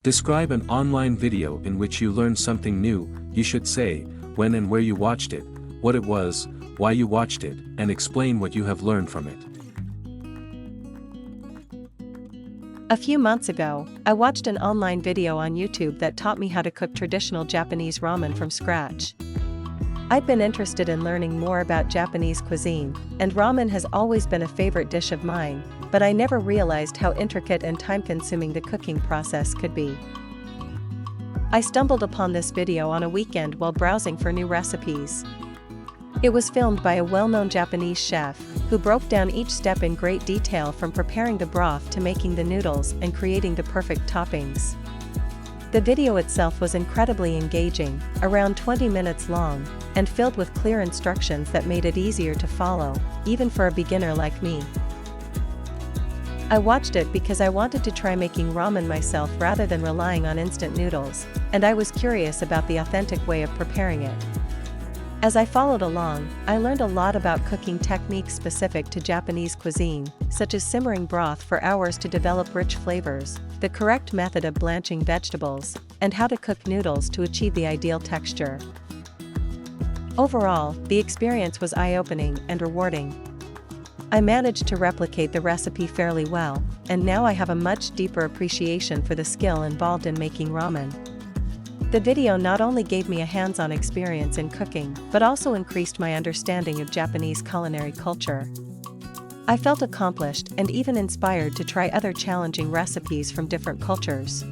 Describe an online video in which you learned something new. You should say when and where you watched it, what it was, why you watched it, and explain what you have learned from it. A few months ago, I watched an online video on YouTube that taught me how to cook traditional Japanese ramen from scratch. I'd been interested in learning more about Japanese cuisine, and ramen has always been a favorite dish of mine, but I never realized how intricate and time-consuming the cooking process could be. I stumbled upon this video on a weekend while browsing for new recipes. It was filmed by a well-known Japanese chef, who broke down each step in great detail, from preparing the broth to making the noodles and creating the perfect toppings. The video itself was incredibly engaging, around 20 minutes long, and filled with clear instructions that made it easier to follow, even for a beginner like me. I watched it because I wanted to try making ramen myself rather than relying on instant noodles, and I was curious about the authentic way of preparing it. As I followed along, I learned a lot about cooking techniques specific to Japanese cuisine, such as simmering broth for hours to develop rich flavors, the correct method of blanching vegetables, and how to cook noodles to achieve the ideal texture. Overall, the experience was eye-opening and rewarding. I managed to replicate the recipe fairly well, and now I have a much deeper appreciation for the skill involved in making ramen. The video not only gave me a hands-on experience in cooking, but also increased my understanding of Japanese culinary culture. I felt accomplished and even inspired to try other challenging recipes from different cultures.